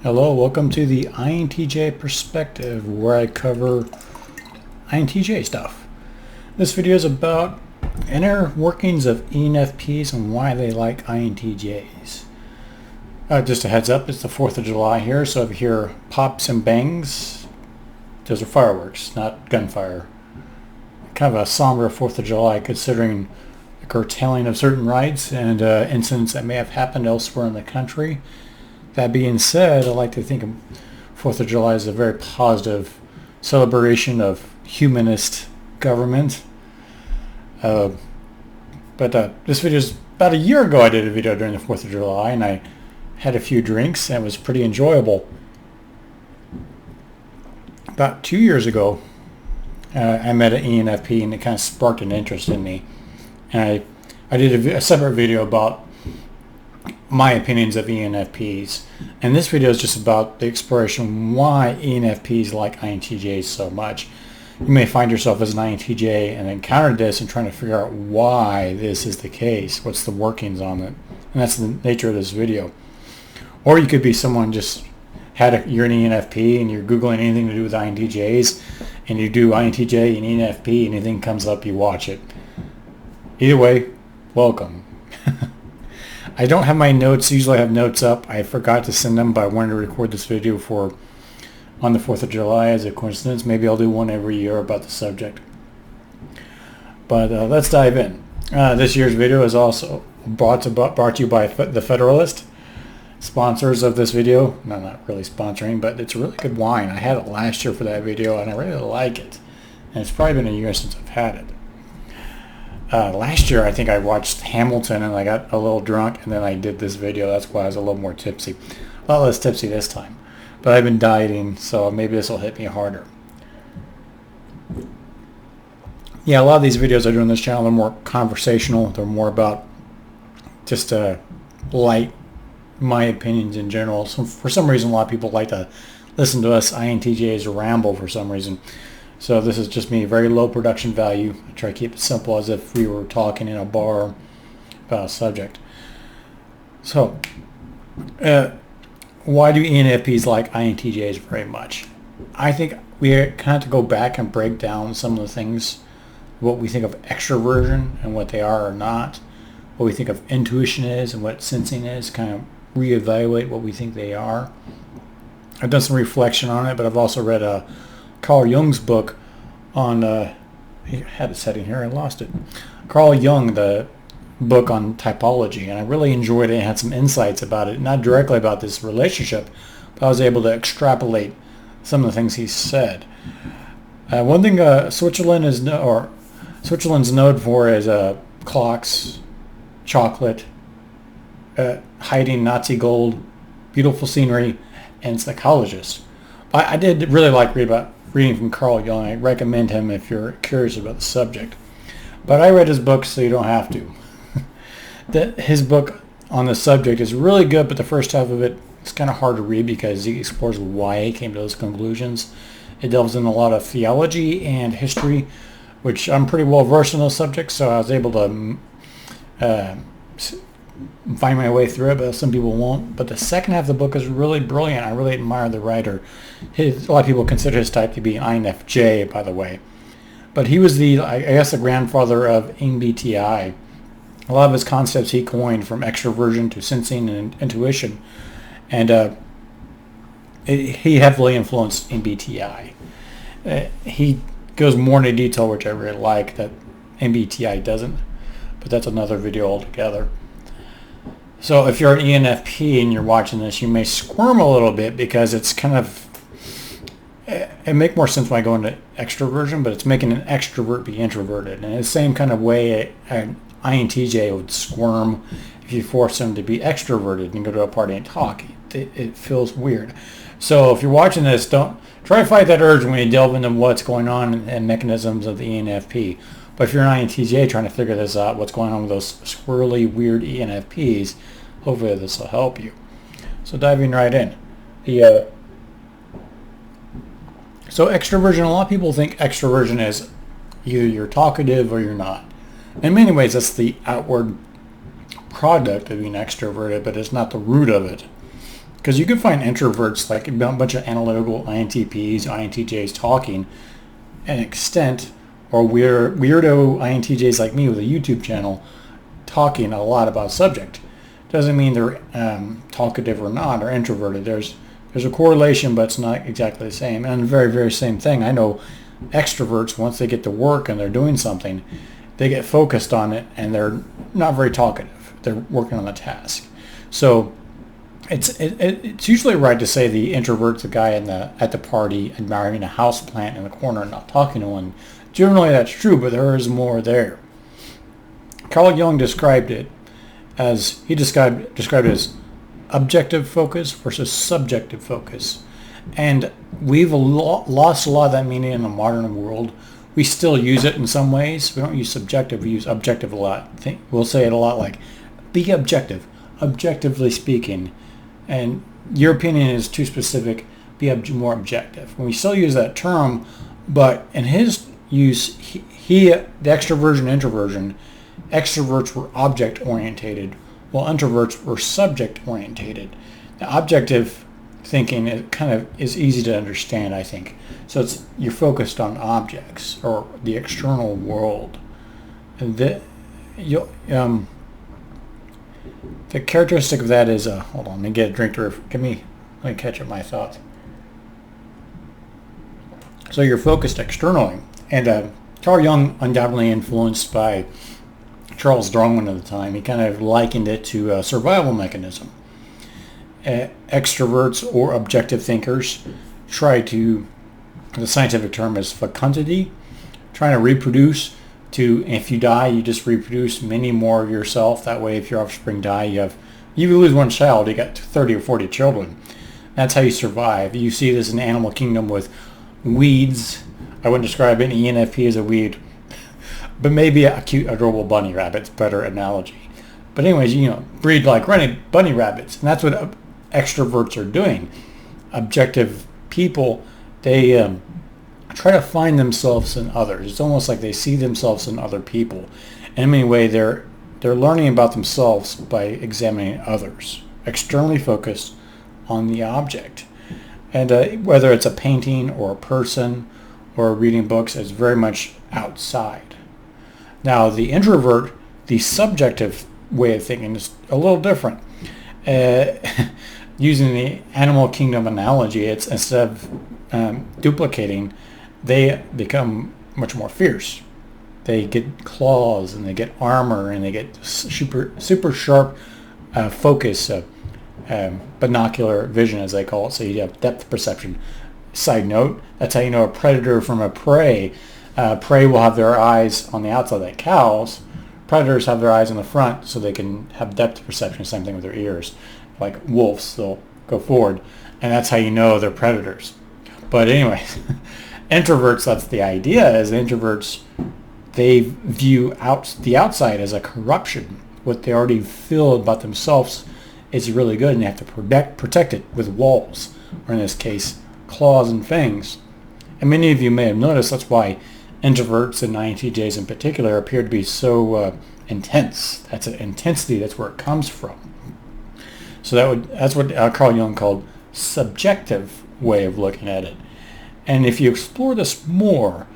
Hello, welcome to the INTJ perspective, where I cover INTJ stuff. This video is about inner workings of ENFPs and why they like INTJs. Just a heads up, it's the 4th of July here, so if you hear pops and bangs, those are fireworks, not gunfire. Kind of a somber 4th of July considering the curtailing of certain rights and incidents that may have happened elsewhere in the country. That being said, I like to think of 4th of July as a very positive celebration of humanist government. But this video is about a year ago. I did a video during the 4th of July and I had a few drinks and it was pretty enjoyable. About 2 years ago, I met an ENFP and it kind of sparked an interest in me. And I did a separate video about my opinions of ENFPs, and this video is just about the exploration why ENFPs like INTJs so much. You may find yourself as an INTJ and encounter this and trying to figure out why this is the case, what's the workings on it, and that's the nature of this video. Or you could be someone just you're an ENFP and you're Googling anything to do with INTJs, and you do INTJ and ENFP and anything comes up, you watch it. Either way, welcome. I don't have my notes. Usually I have notes up. I forgot to send them, but I wanted to record this video on the 4th of July as a coincidence. Maybe I'll do one every year about the subject. But let's dive in. This year's video is also brought to you by the Federalist, sponsors of this video. No, not really sponsoring, but it's a really good wine. I had it last year for that video, and I really like it. And it's probably been a year since I've had it. Last year I think I watched Hamilton and I got a little drunk and then I did this video. That's why I was a little more tipsy. A lot less tipsy this time. But I've been dieting, so maybe this will hit me harder. Yeah, a lot of these videos I do on this channel are more conversational. They're more about just light my opinions in general. So for some reason a lot of people like to listen to us INTJs ramble for some reason. So this is just me, very low production value. I try to keep it simple as if we were talking in a bar about a subject. So, why do ENFPs like INTJs very much? I think we kind of have to go back and break down some of the things, what we think of extraversion and what they are or not, what we think of intuition is and what sensing is, kind of reevaluate what we think they are. I've done some reflection on it, but I've also read Carl Jung's book on, he had it setting here, I lost it. Carl Jung, the book on typology, and I really enjoyed it and had some insights about it, not directly about this relationship, but I was able to extrapolate some of the things he said. One thing Switzerland's known for is clocks, chocolate, hiding Nazi gold, beautiful scenery, and psychologists. I did really like reading from Carl Jung. I recommend him if you're curious about the subject. But I read his book, so you don't have to. His book on the subject is really good, but the first half of it is kind of hard to read because he explores why he came to those conclusions. It delves in a lot of theology and history, which I'm pretty well versed in those subjects, so I was able to find my way through it, but some people won't. But the second half of the book is really brilliant. I really admire the writer. A lot of people consider his type to be INFJ, by the way. But he was the grandfather of MBTI. A lot of his concepts he coined, from extraversion to sensing and intuition. And he heavily influenced MBTI. He goes more into detail, which I really like, that MBTI doesn't. But that's another video altogether. So if you're an ENFP and you're watching this, you may squirm a little bit because it's kind of, it make more sense when I go into extroversion, but it's making an extrovert be introverted. And in the same kind of way an INTJ would squirm if you force them to be extroverted and go to a party and talk. It feels weird. So if you're watching this, don't try to fight that urge when you delve into what's going on and mechanisms of the ENFP. But if you're an INTJ trying to figure this out, what's going on with those swirly, weird ENFPs, hopefully this will help you. So diving right in. So extroversion, a lot of people think extroversion is either you're talkative or you're not. In many ways, that's the outward product of being extroverted, but it's not the root of it. Because you can find introverts, like a bunch of analytical INTPs, INTJs talking an extent, or weirdo INTJs like me with a YouTube channel talking a lot about subject. Doesn't mean they're talkative or not, or introverted. There's a correlation, but it's not exactly the same. And the very, very same thing, I know extroverts, once they get to work and they're doing something, they get focused on it and they're not very talkative. They're working on the task. So it's usually right to say the introvert's the guy at the party admiring a house plant in the corner and not talking to one. Generally that's true, but there is more there. Carl Jung described it as objective focus versus subjective focus. And we've lost a lot of that meaning in the modern world. We still use it in some ways. We don't use subjective, we use objective a lot. We'll say it a lot like, be objective, objectively speaking. And your opinion is too specific, be more objective. We still use that term, but in his use, the extraversion, introversion, extroverts were object-orientated, while introverts were subject-orientated. Now, objective thinking is easy to understand, I think. So you're focused on objects or the external world. And the characteristic of that is, hold on, let me get a drink to let me catch up my thoughts. So you're focused externally, and Carl Jung, undoubtedly influenced by Charles Darwin at the time, he kind of likened it to a survival mechanism. Extroverts or objective thinkers try to, the scientific term is fecundity, trying to reproduce. If you die, you just reproduce many more of yourself. That way, if your offspring die, you lose one child, you got 30 or 40 children. That's how you survive. You see this in the animal kingdom with weeds. I wouldn't describe any ENFP as a weed, but maybe a cute, adorable bunny rabbit's a better analogy. But anyways, breed like bunny rabbits, and that's what extroverts are doing. Objective people, they try to find themselves in others. It's almost like they see themselves in other people. And in many ways, they're learning about themselves by examining others, externally focused on the object. And whether it's a painting or a person or reading books, it's very much outside. Now, the introvert, the subjective way of thinking is a little different. Using the animal kingdom analogy, it's instead of duplicating, they become much more fierce. They get claws and they get armor and they get super sharp focus, binocular vision, as they call it. So you have depth perception. Side note, that's how you know a predator from a prey. Prey will have their eyes on the outside, like cows. Predators have their eyes in the front so they can have depth perception. Same thing with their ears. Like wolves, they'll go forward. And that's how you know they're predators. But anyway, introverts, that's the idea, is introverts, they view the outside as a corruption. What they already feel about themselves is really good, and they have to protect it with walls, or in this case, claws and fangs. And many of you may have noticed that's why introverts and INTJs in particular appear to be so intense. That's an intensity, that's where it comes from. So that's what Carl Jung called subjective way of looking at it. And if you explore this more,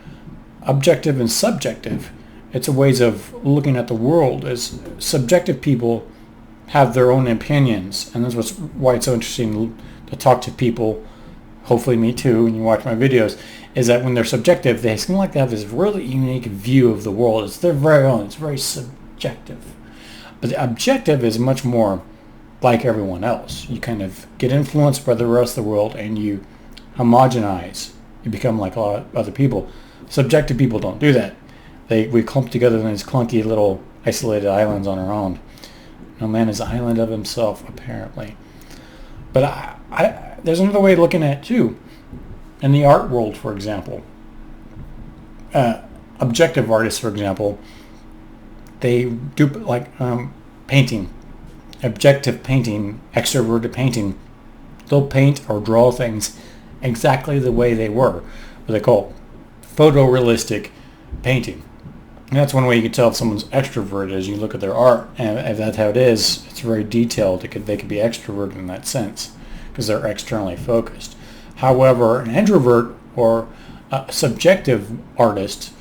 objective and subjective, it's a ways of looking at the world. As subjective people have their own opinions, and that's why it's so interesting to talk to people, hopefully me too, when you watch my videos, is that when they're subjective, they seem like they have this really unique view of the world. It's their very own. It's very subjective. But the objective is much more like everyone else. You kind of get influenced by the rest of the world and you homogenize. You become like a lot of other people. Subjective people don't do that. We clump together in these clunky little isolated islands on our own. No man is an island of himself, apparently. But there's another way of looking at it too. In the art world, for example, objective artists, for example, they do like painting. Objective painting, extroverted painting, they'll paint or draw things exactly the way they were, what they call photorealistic painting. And that's one way you can tell if someone's extroverted is you look at their art, and if that's how it is, it's very detailed. They could be extroverted in that sense. because they're externally focused. However, an introvert or a subjective artist,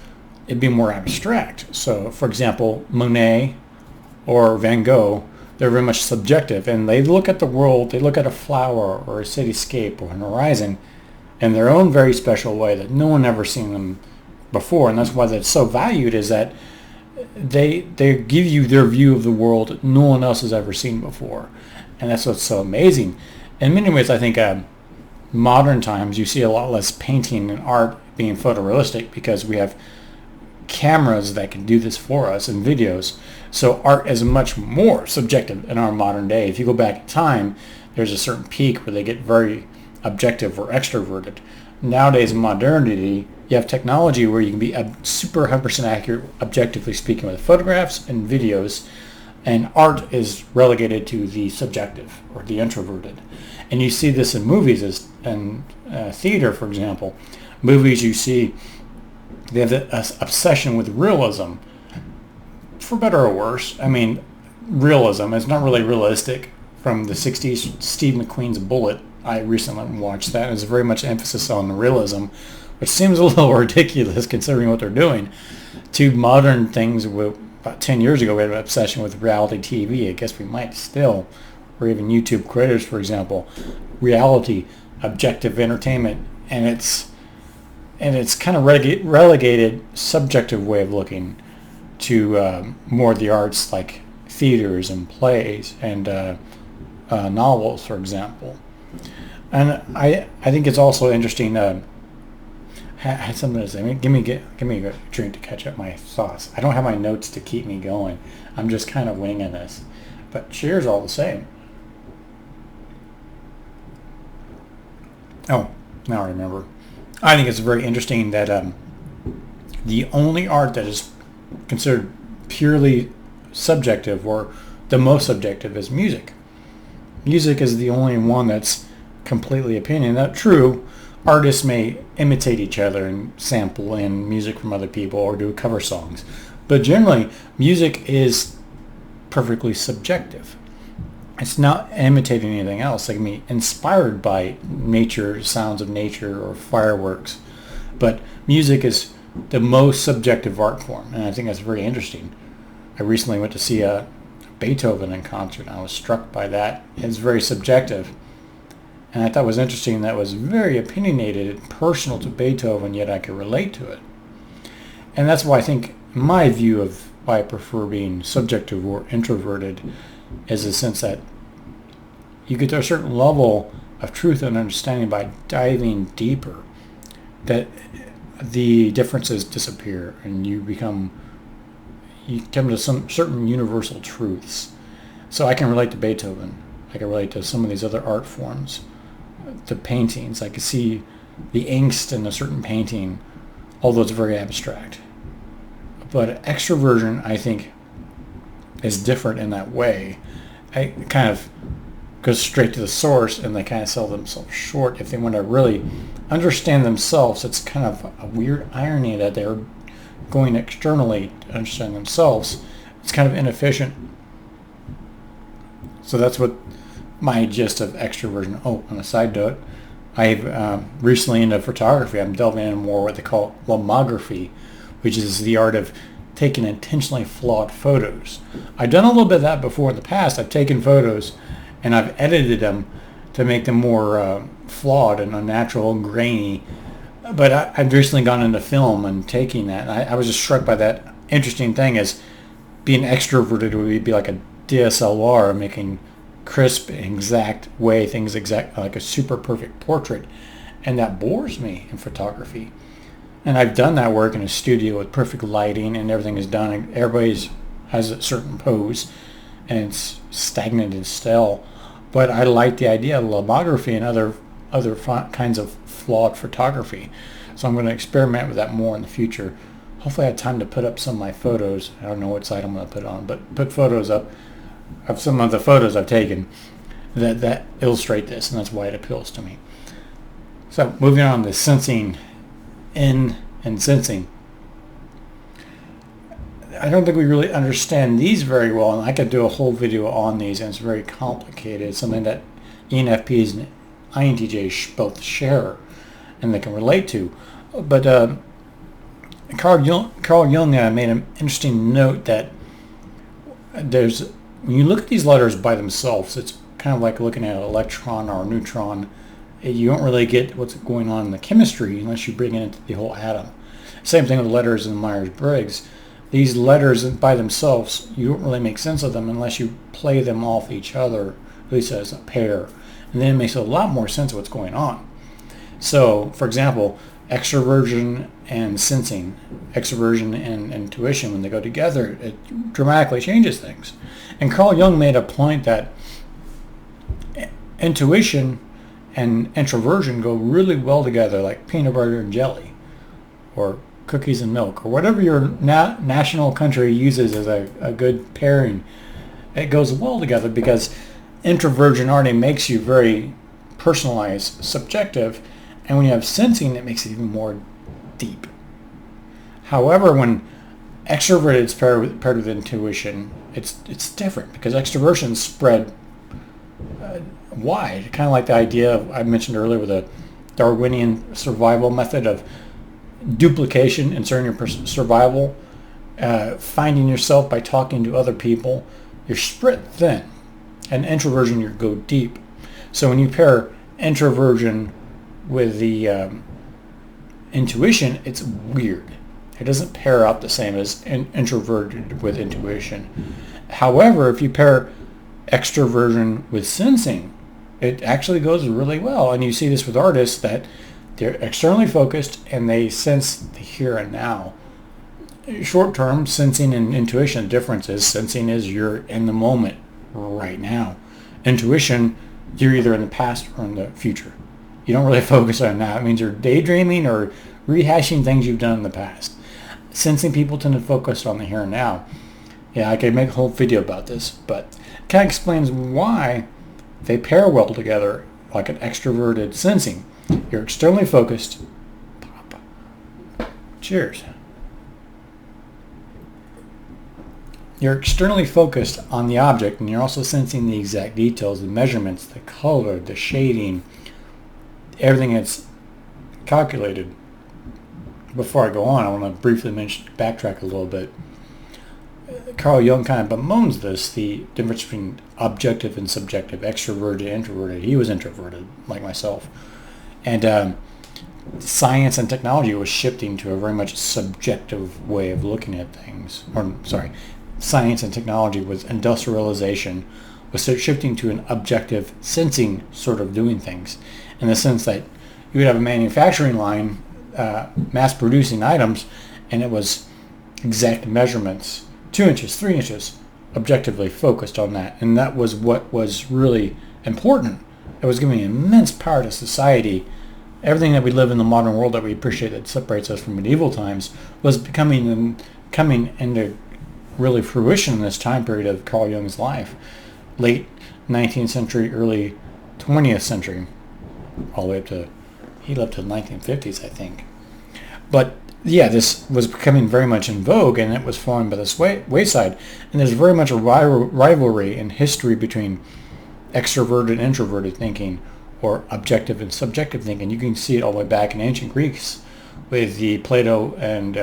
it'd be more abstract. So, for example, Monet or Van Gogh, they're very much subjective, and they look at the world, they look at a flower or a cityscape or an horizon in their own very special way that no one ever seen them before, and that's why that's so valued, is that they give you their view of the world that no one else has ever seen before, and that's what's so amazing. In many ways, I think modern times you see a lot less painting and art being photorealistic because we have cameras that can do this for us and videos. So art is much more subjective in our modern day. If you go back in time, there's a certain peak where they get very objective or extroverted. Nowadays in modernity, you have technology where you can be super 100% accurate, objectively speaking, with photographs and videos, and art is relegated to the subjective or the introverted. And you see this in movies and theater, for example. Movies, you see they have this obsession with realism, for better or worse. I mean, realism is not really realistic. From the 60s, Steve McQueen's Bullet, I recently watched that. There's very much emphasis on the realism, which seems a little ridiculous considering what they're doing. To modern things, about 10 years ago, we had an obsession with reality TV. I guess we might still, or even YouTube creators, for example. Reality, objective entertainment, and it's kind of relegated subjective way of looking to more of the arts like theaters and plays and novels, for example. And I think it's also interesting. I had something to say. Give me a drink to catch up my thoughts. I don't have my notes to keep me going. I'm just kind of winging this. But cheers all the same. Oh, now I remember. I think it's very interesting that the only art that is considered purely subjective, or the most subjective, is music. Music is the only one that's completely opinion. That's true. Artists may imitate each other and sample in music from other people or do cover songs. But generally, music is perfectly subjective. It's not imitating anything else. It can be inspired by nature, sounds of nature, or fireworks. But music is the most subjective art form, and I think that's very interesting. I recently went to see a Beethoven in concert, and I was struck by that. It's very subjective. And I thought it was interesting that it was very opinionated and personal to Beethoven, yet I could relate to it. And that's why I think my view of why I prefer being subjective or introverted is the sense that you get to a certain level of truth and understanding by diving deeper, that the differences disappear and you come to some certain universal truths. So I can relate to Beethoven. I can relate to some of these other art forms, the paintings. I can see the angst in a certain painting, although it's very abstract. But extroversion, I think, is different in that way. I kind of goes straight to the source, and they kind of sell themselves short. If they want to really understand themselves, it's kind of a weird irony that they're going externally to understand themselves. It's kind of inefficient. So that's what my gist of extroversion. Oh, on a side note, I've recently into photography. I'm delving into more what they call lomography, which is the art of taking intentionally flawed photos. I've done a little bit of that before in the past. I've taken photos and I've edited them to make them more flawed and unnatural and grainy. But I've recently gone into film and taking that. And I was just struck by that interesting thing as being extroverted would be like a DSLR, making crisp, exact way, things exact, like a super perfect portrait. And that bores me in photography. And I've done that work in a studio with perfect lighting and everything is done. And everybody has a certain pose and it's stagnant and still. But I like the idea of lomography and other kinds of flawed photography. So I'm going to experiment with that more in the future. Hopefully I have time to put up some of my photos. I don't know what site I'm going to put on, but put photos up of some of the photos I've taken that illustrate this, and that's why it appeals to me. So moving on to sensing in and sensing. I don't think we really understand these very well, and I could do a whole video on these, and it's very complicated. It's something that ENFPs and INTJs both share and they can relate to. But Carl Jung made an interesting note that when you look at these letters by themselves, it's kind of like looking at an electron or a neutron. You don't really get what's going on in the chemistry unless you bring it into the whole atom. Same thing with letters in Myers-Briggs. These letters by themselves, you don't really make sense of them unless you play them off each other, at least as a pair. And then it makes a lot more sense of what's going on. So, for example, extraversion and sensing, extraversion and intuition, when they go together, it dramatically changes things. And Carl Jung made a point that intuition and introversion go really well together, like peanut butter and jelly, or cookies and milk, or whatever your national country uses as a good pairing. It goes well together because introversion already makes you very personalized, subjective, and when you have sensing, it makes it even more deep. However, when extroverted is paired with intuition, it's different because extroversion is spread wide, kind of like the idea I mentioned earlier with the Darwinian survival method of duplication inserting your survival, finding yourself by talking to other people. You're spread thin, and introversion, you go deep. So when you pair introversion with the intuition, it's weird. It doesn't pair up the same as introverted with intuition. However, if you pair extroversion with sensing, it actually goes really well. And you see this with artists that they're externally focused and they sense the here and now. Short term, sensing and intuition, the difference is sensing is you're in the moment right now. Intuition, you're either in the past or in the future. You don't really focus on that. It means you're daydreaming or rehashing things you've done in the past. Sensing people tend to focus on the here and now. Yeah, I could make a whole video about this, but it kind of explains why they pair well together, like an extroverted sensing. You're externally focused. Cheers. You're externally focused on the object, and you're also sensing the exact details, the measurements, the color, the shading, everything that's calculated. Before I go on, I want to briefly backtrack a little bit. Carl Jung kind of bemoans this, the difference between objective and subjective, extroverted, introverted. He was introverted, like myself. And science and technology was shifting to a very much subjective way of looking at things. Science and technology was industrialization, was shifting to an objective sensing sort of doing things, in the sense that you would have a manufacturing line mass producing items, and it was exact measurements, 2 inches, 3 inches, objectively focused on that. And that was what was really important. It was giving immense power to society. Everything that we live in the modern world that we appreciate that separates us from medieval times was coming into really fruition in this time period of Carl Jung's life. Late 19th century, early 20th century, all the way up to, he lived to the 1950s, I think. But yeah, this was becoming very much in vogue, and it was falling by the wayside. And there's very much a rivalry in history between extroverted and introverted thinking, or objective and subjective thinking. You can see it all the way back in ancient Greeks with the Plato and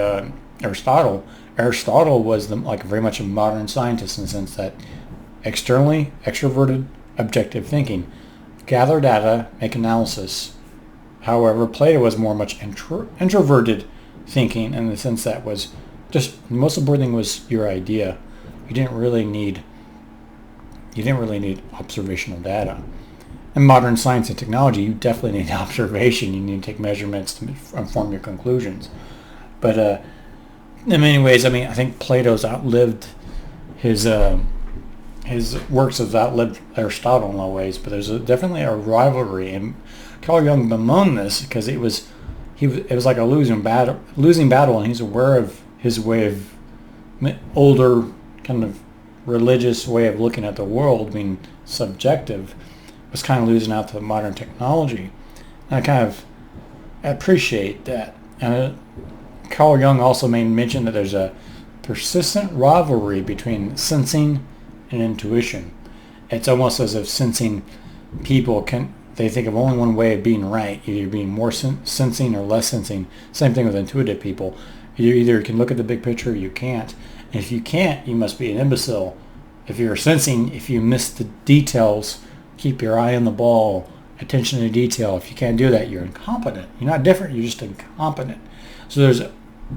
Aristotle. Aristotle was very much a modern scientist in the sense that externally extroverted, objective thinking, gather data, make analysis. However, Plato was more much introverted thinking, in the sense that was just the most important thing was your idea. You didn't really need observational data. In modern science and technology, you definitely need observation. You need to take measurements to inform your conclusions. But in many ways, I think Plato's outlived his works have outlived Aristotle in a lot of ways. But there's definitely a rivalry, and Carl Jung bemoaned this because it was like a losing battle, and he's aware of his way of older kind of religious way of looking at the world being subjective, was kind of losing out to modern technology. And I kind of appreciate that. And Carl Jung also made mention that there's a persistent rivalry between sensing and intuition. It's almost as if sensing people can they think of only one way of being right, either being more sensing or less sensing. Same thing with intuitive people. You either can look at the big picture or you can't. And if you can't, you must be an imbecile. If you're sensing, if you miss the details, keep your eye on the ball, attention to detail. If you can't do that, you're incompetent. You're not different, you're just incompetent. So there's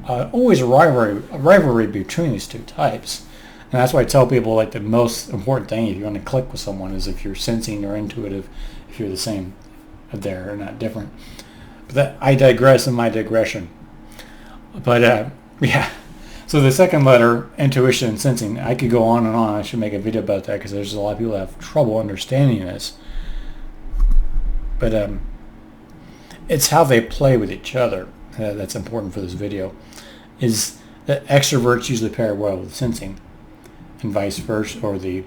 always a rivalry between these two types. And that's why I tell people, like, the most important thing if you want to click with someone is if you're sensing or intuitive, if you're the same there or not different. But that, I digress in my digression. But yeah, so the second letter, intuition and sensing, I could go on and on. I should make a video about that because there's a lot of people that have trouble understanding this. But it's how they play with each other that's important for this video. Is that extroverts usually pair well with sensing, and vice versa, or the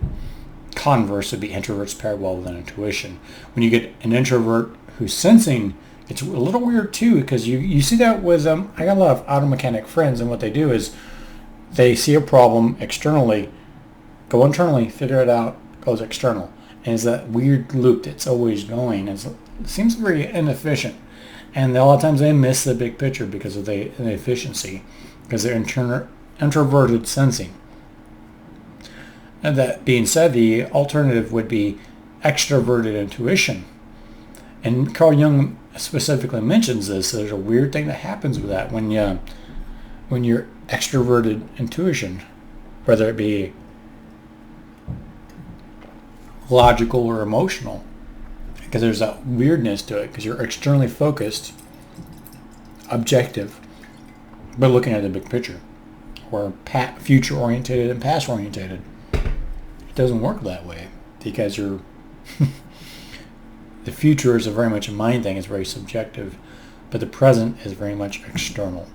converse would be introverts pair well with an intuition. When you get an introvert who's sensing, it's a little weird too, because you see that with I got a lot of auto mechanic friends, and what they do is they see a problem externally, go internally, figure it out, goes external, and it's that weird loop that's always going. It seems very inefficient, and a lot of times they miss the big picture because of the inefficiency, because they're introverted sensing. And that being said, the alternative would be extraverted intuition. And Carl Jung specifically mentions this. There's a weird thing that happens with that when you're extraverted intuition, whether it be logical or emotional, because there's that weirdness to it, because you're externally focused, objective, but looking at the big picture, or future orientated and past orientated. It doesn't work that way, because you're the future is very much a mind thing. It's very subjective, but the present is very much external.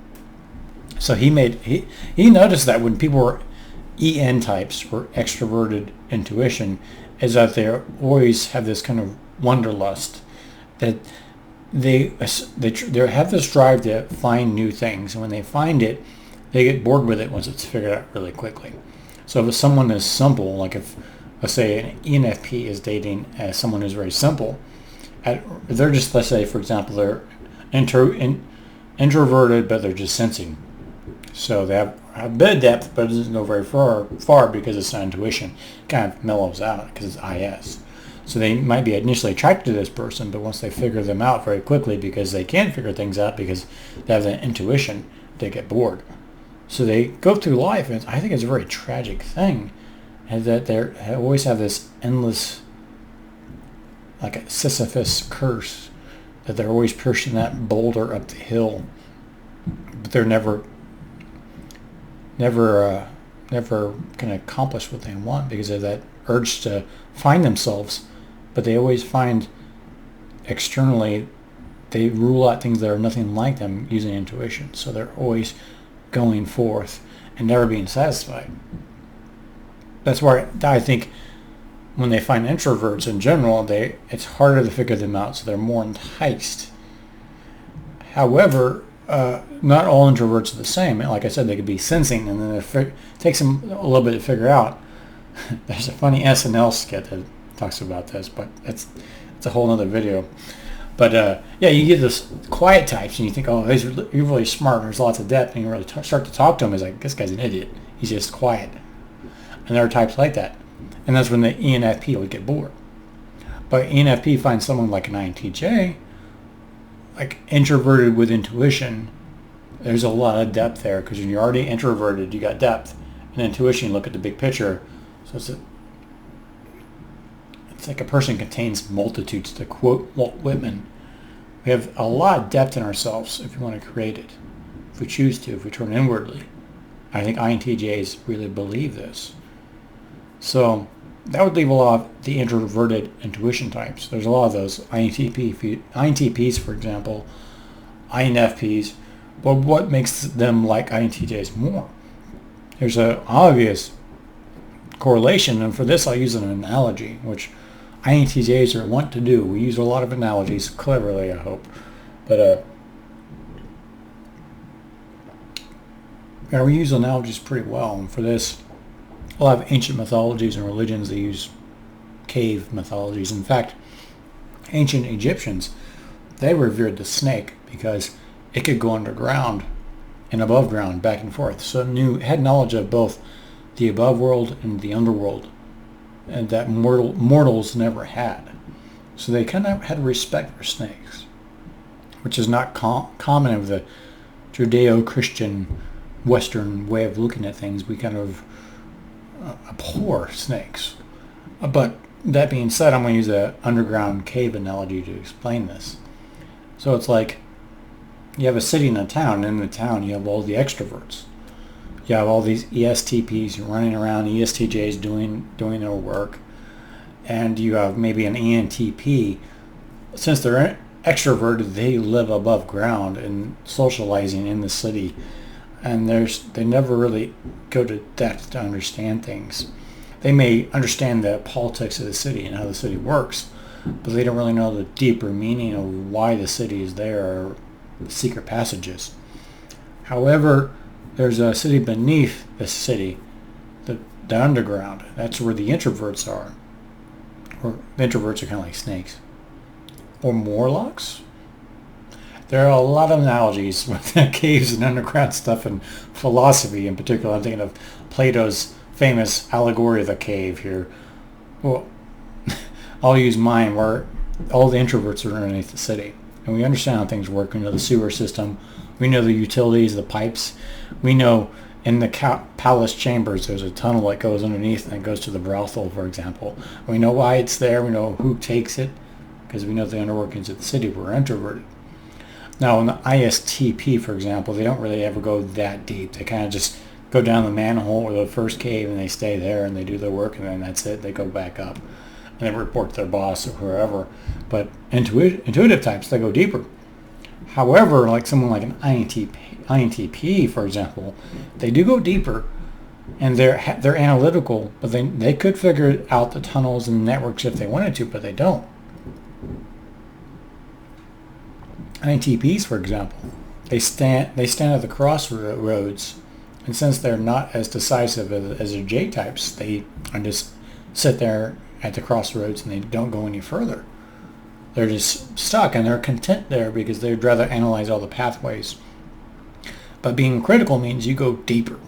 So he noticed that when people were EN types, or extroverted intuition, is that they always have this kind of wanderlust, that they have this drive to find new things, and when they find it, they get bored with it once it's figured out really quickly. So if someone is simple, like if, let's say, an ENFP is dating someone who's very simple, they're just, let's say, for example, they're introverted, but they're just sensing. So they have a bit of depth, but it doesn't go very far because it's not intuition. It kind of mellows out because it's IS. So they might be initially attracted to this person, but once they figure them out very quickly, because they can figure things out because they have that intuition, they get bored. So they go through life, and I think it's a very tragic thing, and that they always have this endless, like a Sisyphus curse, that they're always pushing that boulder up the hill, but they're never can accomplish what they want because of that urge to find themselves. But they always find externally, they rule out things that are nothing like them using intuition. So they're always going forth and never being satisfied. That's why I think when they find introverts in general, it's harder to figure them out, so they're more enticed. However, not all introverts are the same. Like I said, they could be sensing, and then it takes them a little bit to figure out. There's a funny SNL skit that talks about this, but it's a whole other video. But yeah, you get this quiet types, and you think, oh, you're really smart. There's lots of depth, and you really start to talk to him. He's like, this guy's an idiot. He's just quiet. And there are types like that, and that's when the ENFP would get bored. But ENFP finds someone like an INTJ, like introverted with intuition. There's a lot of depth there, because when you're already introverted, you got depth, and intuition, you look at the big picture. So it's like a person contains multitudes. To quote Walt Whitman, we have a lot of depth in ourselves if we want to create it, if we choose to, if we turn inwardly. I think INTJs really believe this. So that would leave a lot of the introverted intuition types. There's a lot of those INTPs, for example, INFPs. But what makes them like INTJs more? There's an obvious correlation, and for this I'll use an analogy, which INTJs are wont to do. We use a lot of analogies cleverly, I hope. But we use analogies pretty well, and for this, a lot of ancient mythologies and religions, they use cave mythologies. In fact, ancient Egyptians, they revered the snake because it could go underground and above ground, back and forth. So it had knowledge of both the above world and the underworld, and that mortals never had. So they kind of had respect for snakes, which is not common of the Judeo-Christian Western way of looking at things. We kind of abhor snakes. But that being said, I'm going to use an underground cave analogy to explain this. So it's like you have a city and a town. In the town, you have all the extroverts. You have all these ESTPs running around, ESTJs doing their work, and you have maybe an ENTP. Since they're extroverted, they live above ground and socializing in the city, and they never really go to depth to understand things. They may understand the politics of the city and how the city works, but they don't really know the deeper meaning of why the city is there or the secret passages. However, there's a city beneath the city, the underground. That's where the introverts are. Or the introverts are kind of like snakes. Or Morlocks. There are a lot of analogies with caves and underground stuff and philosophy in particular. I'm thinking of Plato's famous allegory of the cave here. Well, I'll use mine where all the introverts are underneath the city. And we understand how things work. We know the sewer system. We know the utilities, the pipes. We know in the palace chambers there's a tunnel that goes underneath and it goes to the brothel, for example. We know why it's there. We know who takes it because we know the underworkings of the city. We're introverted. Now in the ISTP, for example, they don't really ever go that deep. They kind of just go down the manhole or the first cave and they stay there and they do their work and then that's it. They go back up and they report to their boss or whoever. But intuitive types, they go deeper. However, like someone like an INTP, for example, they do go deeper, and they're analytical, but they could figure out the tunnels and networks if they wanted to, but they don't. INTPs, for example, they stand at the crossroads, and since they're not as decisive as their J types, they just sit there at the crossroads and they don't go any further. They're just stuck and they're content there because they'd rather analyze all the pathways. But being critical means you go deeper.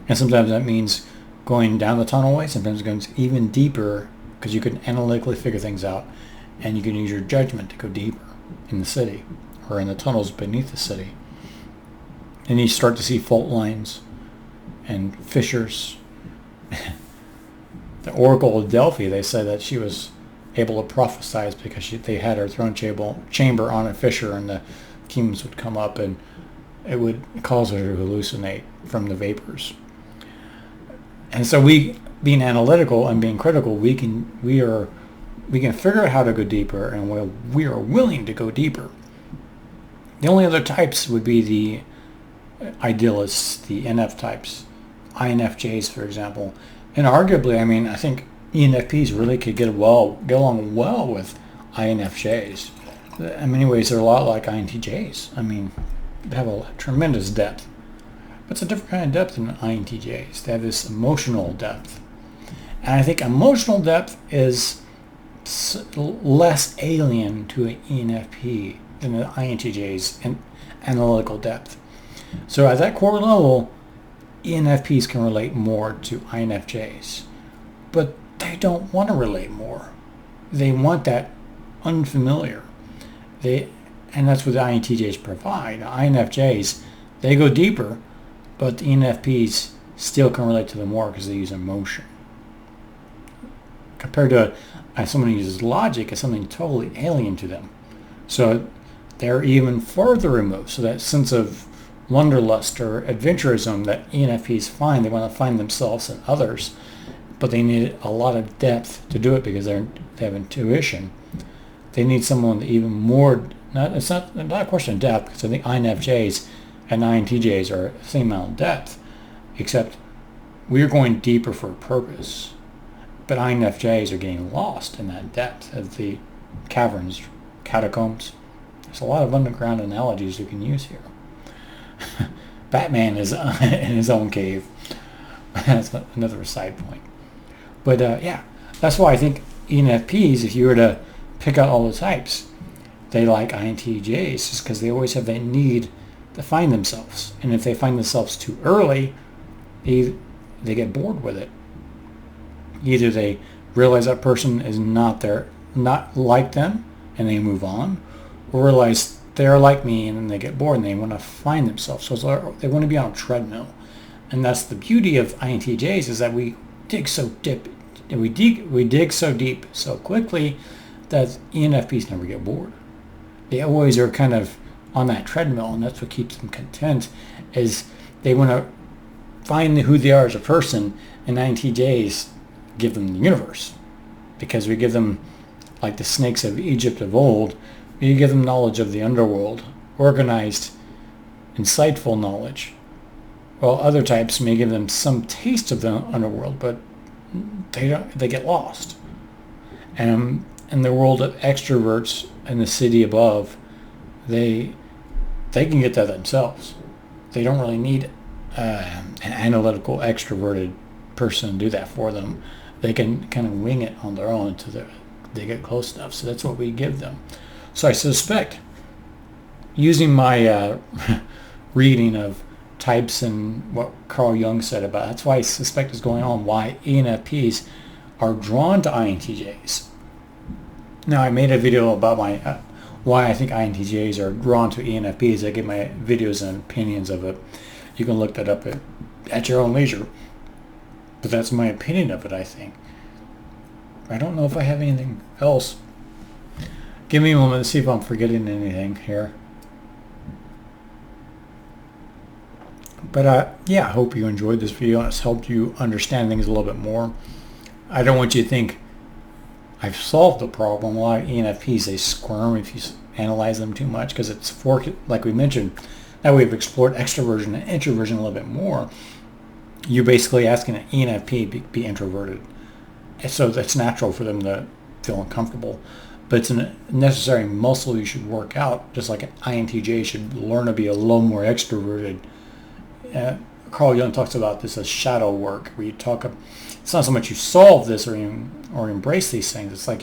And sometimes that means going down the tunnelway, sometimes it goes even deeper because you can analytically figure things out and you can use your judgment to go deeper in the city or in the tunnels beneath the city. And you start to see fault lines and fissures. The Oracle of Delphi, they said that she was able to prophesize because they had her throne chamber on a fissure and the fumes would come up and it would cause her to hallucinate from the vapors. And so we, being analytical and being critical, we can figure out how to go deeper, and we are willing to go deeper. The only other types would be the idealists, the NF types, INFJs, for example. And arguably, I think ENFPs really could get along well with INFJs. In many ways, they're a lot like INTJs. They have a tremendous depth. But it's a different kind of depth than INTJs. They have this emotional depth. And I think emotional depth is less alien to an ENFP than the INTJs in analytical depth. So at that core level, ENFPs can relate more to INFJs. But they don't want to relate more. They want that unfamiliar. And that's what the INTJs provide. The INFJs, they go deeper, but the ENFPs still can relate to them more because they use emotion. Compared to someone who uses logic as something totally alien to them. So they're even further removed. So that sense of wanderlust or adventurism that ENFPs find, they want to find themselves and others, but they need a lot of depth to do it because they have intuition. They need someone even more. It's not a question of depth, because I think INFJs and INTJs are the same amount of depth, except we're going deeper for a purpose. But INFJs are getting lost in that depth of the caverns, catacombs. There's a lot of underground analogies you can use here. Batman is in his own cave. That's another side point. But yeah, that's why I think ENFPs, if you were to pick out all the types. They like INTJs just because they always have that need to find themselves. And if they find themselves too early, they get bored with it. Either they realize that person is not like them, and they move on, or realize they're like me, and then they get bored and they want to find themselves. So they want to be on a treadmill. And that's the beauty of INTJs, is that we dig so deep so quickly that ENFPs never get bored. They always are kind of on that treadmill, and that's what keeps them content, is they want to find who they are as a person, and INTJs give them the universe, because we give them, like the snakes of Egypt of old, we give them knowledge of the underworld, organized, insightful knowledge. While other types may give them some taste of the underworld, but they get lost. And in the world of extroverts in the city above, they can get that themselves. They don't really need an analytical extroverted person to do that for them. They can kind of wing it on their own until they get close enough. So that's what we give them. So I suspect, using my reading of types and what Carl Jung said about it, that's why I suspect is going on, why ENFPs are drawn to INTJs. Now, I made a video about why I think INTJs are drawn to ENFPs. I give my videos and opinions of it. You can look that up at your own leisure. But that's my opinion of it, I think. I don't know if I have anything else. Give me a moment to see if I'm forgetting anything here. But yeah, I hope you enjoyed this video and it's helped you understand things a little bit more. I don't want you to think I've solved the problem. A lot of ENFPs, they squirm if you analyze them too much, because it's like we mentioned. Now we've explored extraversion and introversion a little bit more. You're basically asking an ENFP be introverted. So that's natural for them to feel uncomfortable. But it's a necessary muscle you should work out, just like an INTJ should learn to be a little more extroverted. Carl Jung talks about this as shadow work, where it's not so much you solve this or embrace these things. It's like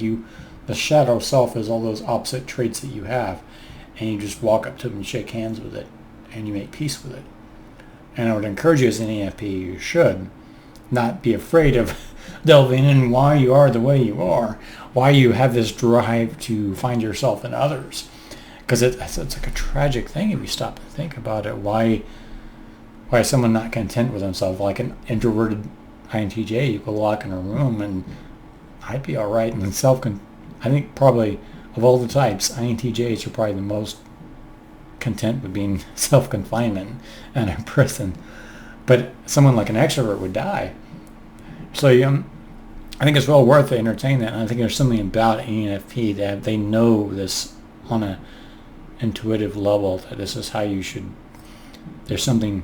the shadow self is all those opposite traits that you have, and you just walk up to them and shake hands with it, and you make peace with it. And I would encourage you as an ENFP, you should not be afraid of delving in why you are the way you are, why you have this drive to find yourself in others. Because it's like a tragic thing if you stop and think about it. Why is someone not content with themselves? Like an introverted INTJ, you could lock in a room and I'd be all right. And then I think probably of all the types, INTJs are probably the most content with being self-confinement and in prison. But someone like an extrovert would die. So I think it's well worth to entertain that. And I think there's something about ENFP that they know this on an intuitive level, that this is how you should, there's something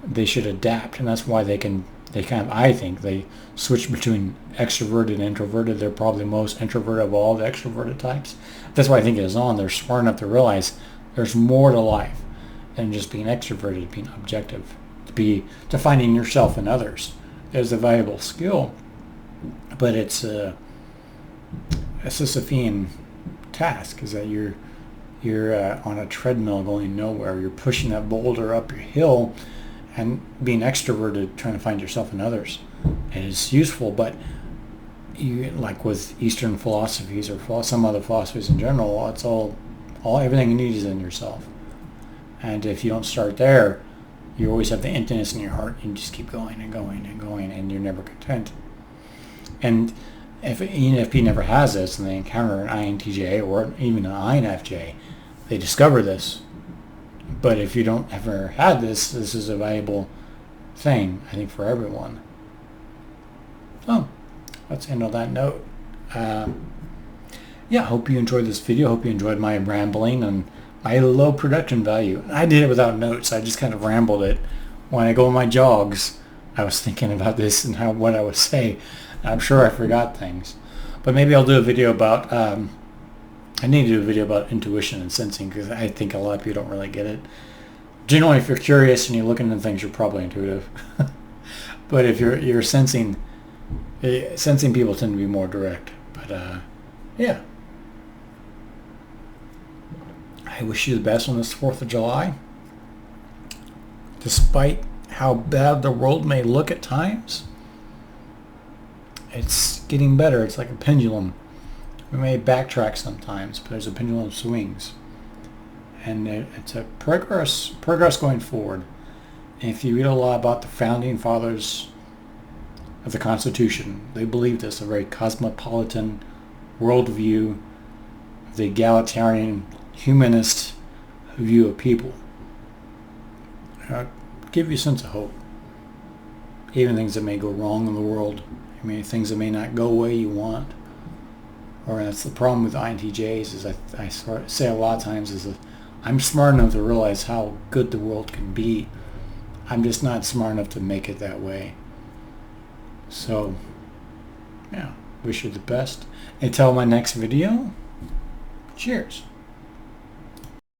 they should adapt. And that's why I think they switch between extroverted and introverted. They're probably the most introverted of all the extroverted types. That's why I think it is on. They're smart enough to realize there's more to life than just being extroverted, being objective, to finding yourself in others. Is a valuable skill, but it's a Sisyphean task. Is that you're on a treadmill going nowhere. You're pushing that boulder up your hill, and being extroverted, trying to find yourself in others. It is useful, but you, like with Eastern philosophies or some other philosophies in general, it's all everything you need is in yourself. And if you don't start there, you always have the emptiness in your heart, and you just keep going and going and going, and you're never content. And if an ENFP never has this, and they encounter an INTJ or even an INFJ, they discover this. But if you don't ever had this is a valuable thing, I think, for everyone. So, let's end on that note. Yeah, I hope you enjoyed this video. I hope you enjoyed my rambling and my low production value. I did it without notes. I just kind of rambled it. When I go on my jogs, I was thinking about this and what I would say. I'm sure I forgot things. But maybe I'll do a video about, I need to do a video about intuition and sensing, because I think a lot of people don't really get it. Generally, if you're curious and you're looking at things, you're probably intuitive. But if you're sensing people tend to be more direct. But yeah. I wish you the best on this 4th of July. Despite how bad the world may look at times, it's getting better. It's like a pendulum. We may backtrack sometimes, but there's a pendulum swings. And it's a progress going forward. And if you read a lot about the founding fathers of the Constitution, they believed this, a very cosmopolitan worldview, the egalitarian, humanist view of people. Give you a sense of hope. Even things that may go wrong in the world, things that may not go the way you want. Or that's the problem with INTJs, is I say a lot of times is that I'm smart enough to realize how good the world can be. I'm just not smart enough to make it that way. So, yeah, wish you the best. Until my next video, cheers.